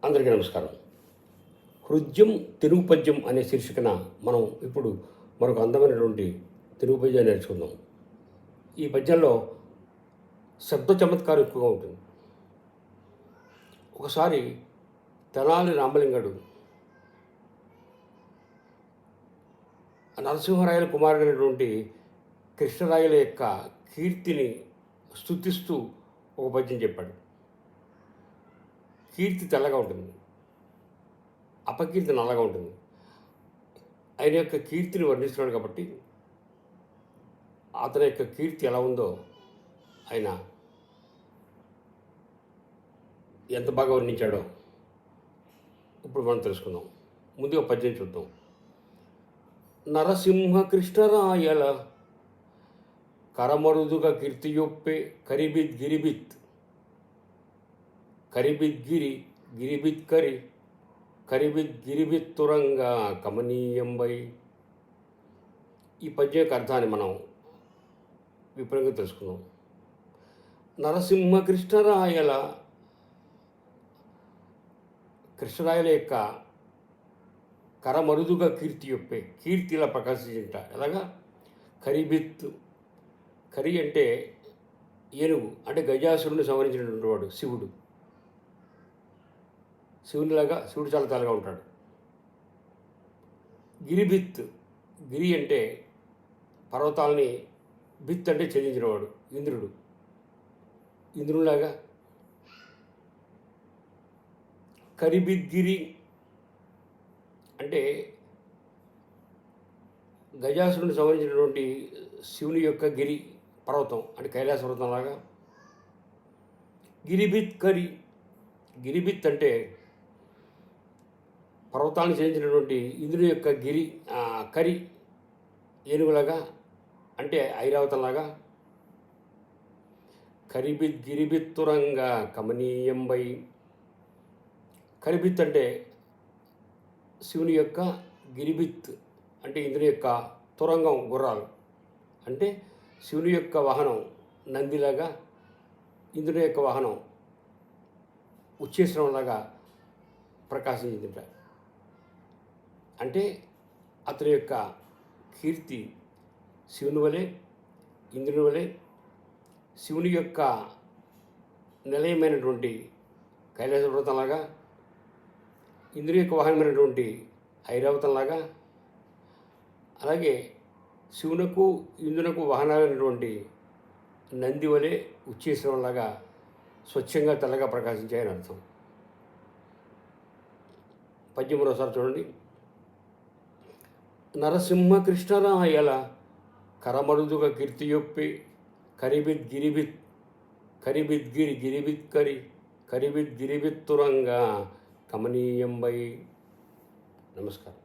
అందరికీ నమస్కారం. హృద్యం తెలుగు పద్యం అనే శీర్షికన మనం ఇప్పుడు మరొక అందమైనటువంటి తెలుగు పద్యాన్ని నేర్చుకుందాం. ఈ పద్యంలో శబ్ద చమత్కారం ఎక్కువగా ఉంటుంది. ఒకసారి తెనాలి రామలింగడు నరసింహరాయల కుమారుడైనటువంటి కృష్ణరాయల యొక్క కీర్తిని స్తుతిస్తూ ఒక పద్యం చెప్పాడు. కీర్తి తెల్లగా ఉంటుంది, అపకీర్తి నల్లగా ఉంటుంది. ఆయన యొక్క కీర్తిని వర్ణిస్తున్నాడు కాబట్టి అతని యొక్క కీర్తి ఎలా ఉందో ఆయన ఎంత బాగా వర్ణించాడో ఇప్పుడు మనం తెలుసుకుందాం. ముందుగా పద్యం చూద్దాం. నరసింహ కృష్ణరాయల కరమరుదుగా కీర్తియొప్పే కరిబిద్ గిరిబిత్ కరిబిద్ గిరి గిరిబిత్ కరి కరిబిద్ గిరిబిత్ తురంగా కమనీయంబై. ఈ పద్యం యొక్క అర్థాన్ని మనం విపులంగా తెలుసుకుందాం. నరసింహ కృష్ణరాయల యొక్క కరమరుదుగా కీర్తి యొప్పే, కీర్తిలా ప్రకాశించట ఎలాగా? కరిబిత్, కరి అంటే ఏనుగు, అంటే గజాసురుని సంహరించినటువంటి వాడు శివుడు. శివునిలాగా శివుడు చాలా తెల్లగా ఉంటాడు. గిరిబిత్, గిరి అంటే పర్వతాలని, బిత్ అంటే ఛేదించినవాడు ఇంద్రుడు, ఇంద్రునిలాగా. కరిబిద్గిరి అంటే గజాసురుని సంబంధించినటువంటి శివుని యొక్క గిరి పర్వతం, అంటే కైలాస పర్వతంలాగా. గిరిబిత్ కరి, గిరిబిత్ అంటే పర్వతాన్ని చేయించినటువంటి ఇంద్రుని యొక్క గిరి కరి ఏనుగులాగా, అంటే ఐరావతంలాగా. కరిబిత్ గిరిబిత్తురంగా కమనీయంబై. కరిబిత్ అంటే శివుని యొక్క, గిరిబిత్ అంటే ఇంద్రుని యొక్క తురంగం గుర్రాలు, అంటే శివుని యొక్క వాహనం నందిలాగా, ఇంద్రుని యొక్క వాహనం ఉచ్చేశ్వరంలాగా ప్రకాశించిందిట. అంటే అతని యొక్క కీర్తి శివుని వలె, ఇంద్రుని వలె, శివుని యొక్క నిలయమైనటువంటి కైలాస పర్వతంలాగా, ఇంద్రుని యొక్క వాహనమైనటువంటి ఐరావతంలాగా, అలాగే శివునకు ఇంద్రునకు వాహనాలైనటువంటి నంది వలె ఉచ్చేశ్వరంలాగా స్వచ్ఛంగా తెల్లగా ప్రకాశించాయని అర్థం. పద్యం మరోసారి చూడండి. నరసింహ కృష్ణరాయల కరమరుదుగా కీర్తియొప్పి కరిబిద్ గిరిబిత్ కరిబిద్ గిరి గిరిబిత్ కరి కరిబిద్ గిరిబిత్తురంగా కమనీయంబై. నమస్కారం.